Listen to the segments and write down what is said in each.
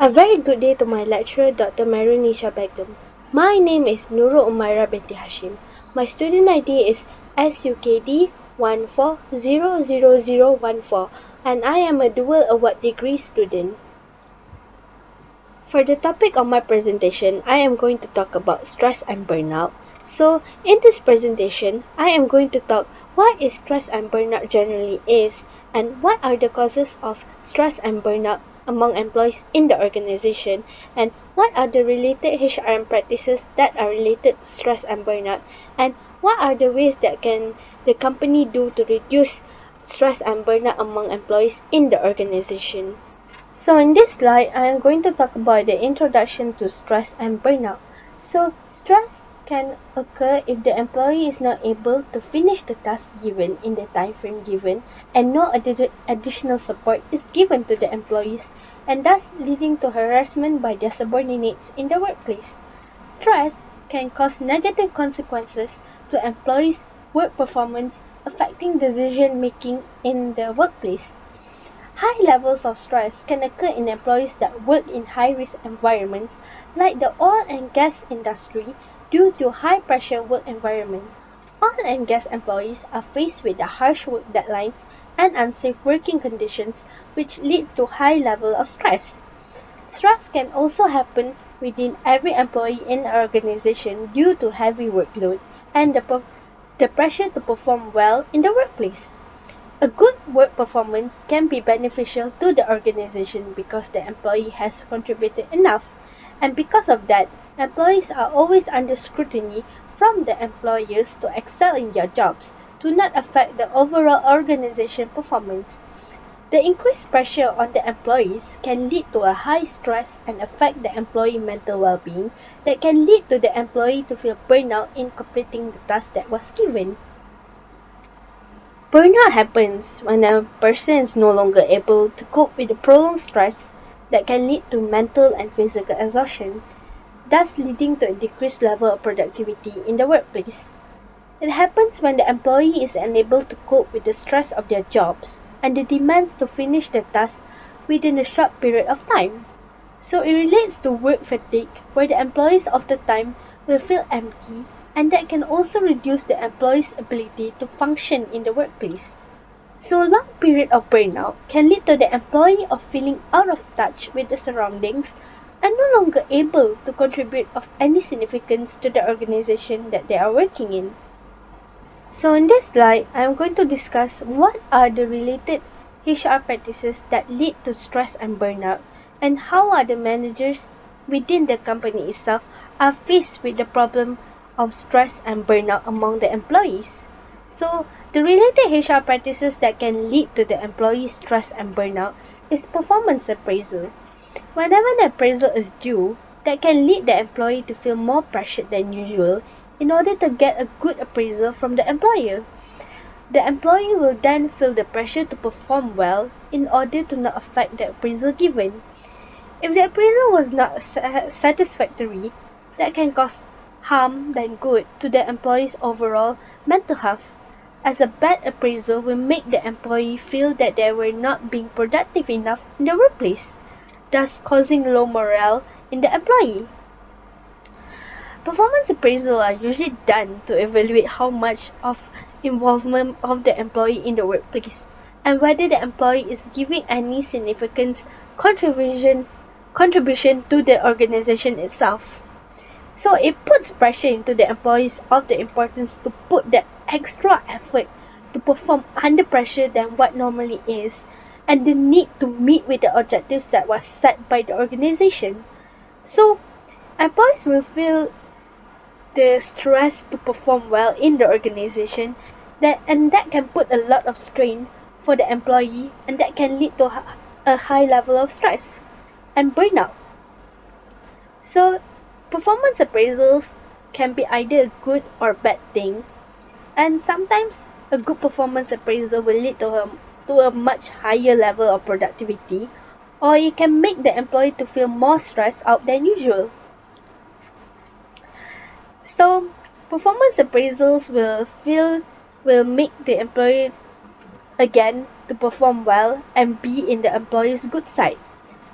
A very good day to my lecturer, Dr. Marunisha Begum. My name is Nurul Umaira binti Hashim. My student ID is SUKD 14000014 and I am a dual award degree student. For the topic of my presentation, I am going to talk about stress and burnout. So, in this presentation, I am going to talk what is stress and burnout generally is and what are the causes of stress and burnout among employees in the organization and what are the related HRM practices that are related to stress and burnout and what are the ways that can the company do to reduce stress and burnout among employees in the organization. So in this slide, I am going to talk about the introduction to stress and burnout. So stress can occur if the employee is not able to finish the task given in the time frame given and no additional support is given to the employees and thus leading to harassment by their subordinates in the workplace. Stress can cause negative consequences to employees' work performance affecting decision making in the workplace. High levels of stress can occur in employees that work in high-risk environments like the oil and gas industry due to high-pressure work environment. Oil and gas employees are faced with the harsh work deadlines and unsafe working conditions which leads to high level of stress. Stress can also happen within every employee in an organization due to heavy workload and the pressure to perform well in the workplace. A good work performance can be beneficial to the organization because the employee has contributed enough, and because of that, employees are always under scrutiny from the employers to excel in their jobs to not affect the overall organization performance. The increased pressure on the employees can lead to a high stress and affect the employee mental well-being that can lead to the employee to feel burnout in completing the task that was given. Burnout happens when a person is no longer able to cope with the prolonged stress that can lead to mental and physical exhaustion, thus leading to a decreased level of productivity in the workplace. It happens when the employee is unable to cope with the stress of their jobs and the demands to finish the task within a short period of time. So it relates to work fatigue, where the employees of the time will feel empty and that can also reduce the employee's ability to function in the workplace. So long period of burnout can lead to the employee of feeling out of touch with the surroundings and no longer able to contribute of any significance to the organization that they are working in. So in this slide, I am going to discuss what are the related HR practices that lead to stress and burnout and how are the managers within the company itself are faced with the problem of stress and burnout among the employees. So, the related HR practices that can lead to the employee stress and burnout is performance appraisal. Whenever an appraisal is due, that can lead the employee to feel more pressured than usual in order to get a good appraisal from the employer. The employee will then feel the pressure to perform well in order to not affect the appraisal given. If the appraisal was not satisfactory, that can cause harm than good to the employee's overall mental health, as a bad appraisal will make the employee feel that they were not being productive enough in the workplace, thus causing low morale in the employee. Performance appraisals are usually done to evaluate how much of involvement of the employee in the workplace and whether the employee is giving any significant contribution to the organization itself. So it puts pressure into the employees of the importance to put the extra effort to perform under pressure than what normally is and the need to meet with the objectives that was set by the organization. So employees will feel the stress to perform well in the organization that can put a lot of strain for the employee and that can lead to a high level of stress and burnout. So performance appraisals can be either a good or bad thing, and sometimes a good performance appraisal will lead to a much higher level of productivity, or it can make the employee to feel more stressed out than usual. So performance appraisals will make the employee again to perform well and be in the employee's good side.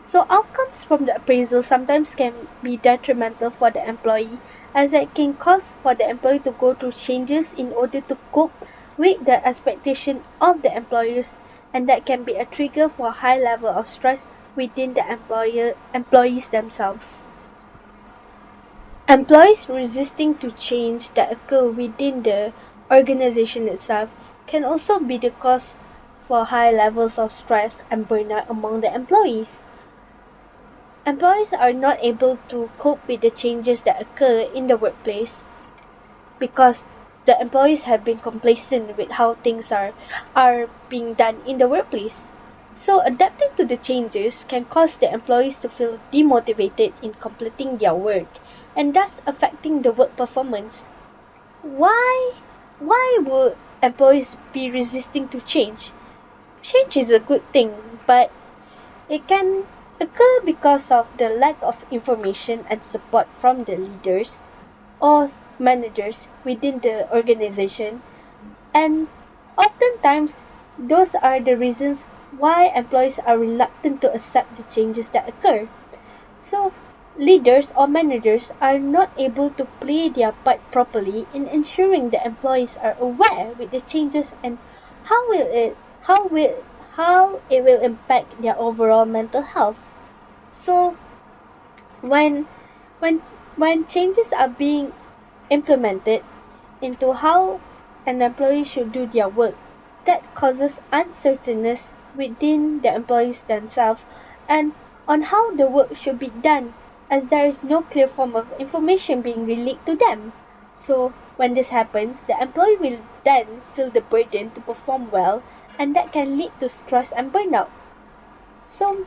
So outcomes from the appraisal sometimes can be detrimental for the employee, as it can cause for the employee to go through changes in order to cope with the expectation of the employers, and that can be a trigger for a high level of stress within the employees themselves. Employees resisting to change that occur within the organization itself can also be the cause for high levels of stress and burnout among the employees. Employees are not able to cope with the changes that occur in the workplace because the employees have been complacent with how things are being done in the workplace. So adapting to the changes can cause the employees to feel demotivated in completing their work and thus affecting the work performance. Why would employees be resisting to change? Change is a good thing, but it can occur because of the lack of information and support from the leaders or managers within the organization, and oftentimes those are the reasons why employees are reluctant to accept the changes that occur. So leaders or managers are not able to play their part properly in ensuring the employees are aware with the changes and how will it how will how it will impact their overall mental health. So when when when changes are being implemented into how an employee should do their work, that causes uncertainness within the employees themselves and on how the work should be done, as there is no clear form of information being relayed to them. So when this happens, the employee will then feel the burden to perform well, and that can lead to stress and burnout. So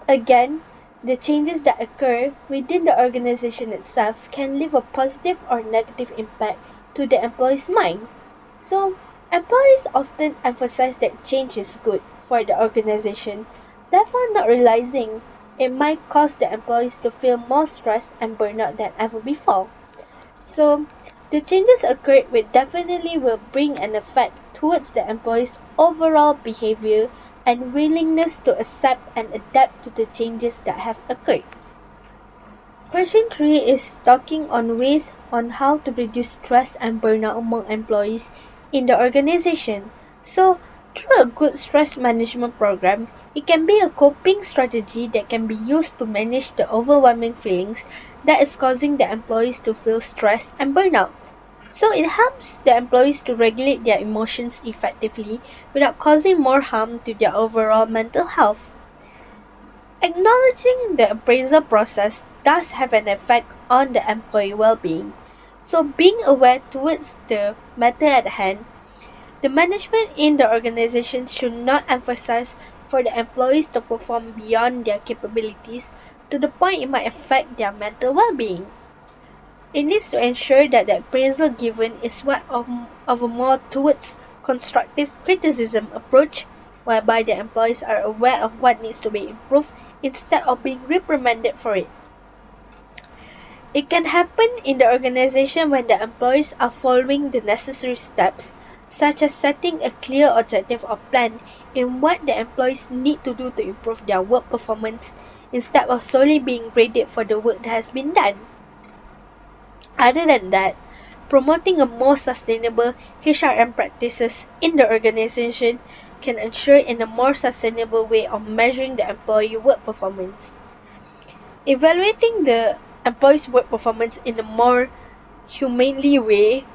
again, the changes that occur within the organization itself can leave a positive or negative impact to the employee's mind. So, employees often emphasize that change is good for the organization, therefore not realizing it might cause the employees to feel more stress and burnout than ever before. So, the changes occurred will bring an effect towards the employee's overall behavior and willingness to accept and adapt to the changes that have occurred. Question 3 is talking on ways on how to reduce stress and burnout among employees in the organization. So, through a good stress management program, it can be a coping strategy that can be used to manage the overwhelming feelings that is causing the employees to feel stress and burnout. So it helps the employees to regulate their emotions effectively without causing more harm to their overall mental health. Acknowledging the appraisal process does have an effect on the employee well-being. So being aware towards the matter at hand, the management in the organization should not emphasize for the employees to perform beyond their capabilities to the point it might affect their mental well-being. It needs to ensure that the appraisal given is one of a more towards constructive criticism approach, whereby the employees are aware of what needs to be improved instead of being reprimanded for it. It can happen in the organization when the employees are following the necessary steps, such as setting a clear objective or plan in what the employees need to do to improve their work performance instead of solely being graded for the work that has been done. Other than that, promoting a more sustainable HRM practices in the organization can ensure in a more sustainable way of measuring the employee work performance. Evaluating the employee's work performance in a more humanely way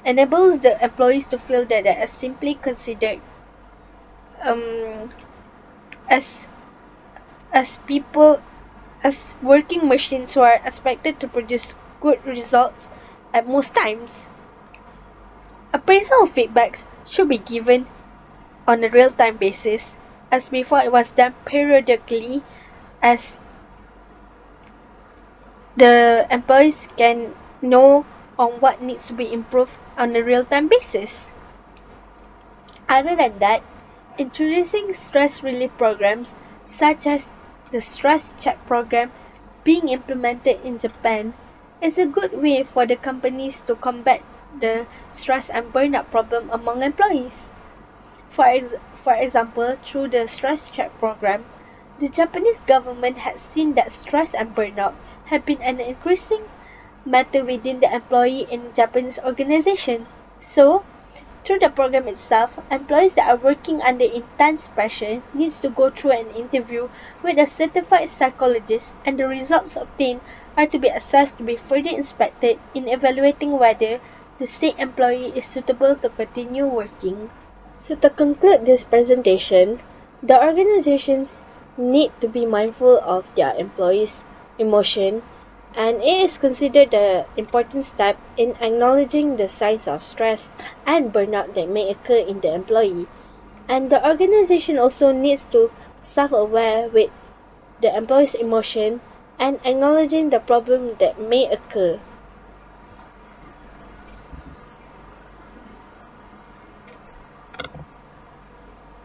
enables the employees to feel that they are simply considered um, as people as working machines who are expected to produce good results at most times. Appraisal feedbacks should be given on a real-time basis, as before it was done periodically, as the employees can know on what needs to be improved on a real-time basis. Other than that, introducing stress relief programs such as the stress check program being implemented in Japan is a good way for the companies to combat the stress and burnout problem among employees. For example, through the stress check program, The Japanese government has seen that stress and burnout have been an increasing matter within the employee in Japanese organization. So, through the program itself, employees that are working under intense pressure needs to go through an interview with a certified psychologist, and the results obtained are to be assessed to be further inspected in evaluating whether the said employee is suitable to continue working. So to conclude this presentation, the organizations need to be mindful of their employees' emotion, and it is considered an important step in acknowledging the signs of stress and burnout that may occur in the employee. And the organization also needs to self-aware with the employee's emotion and acknowledging the problem that may occur.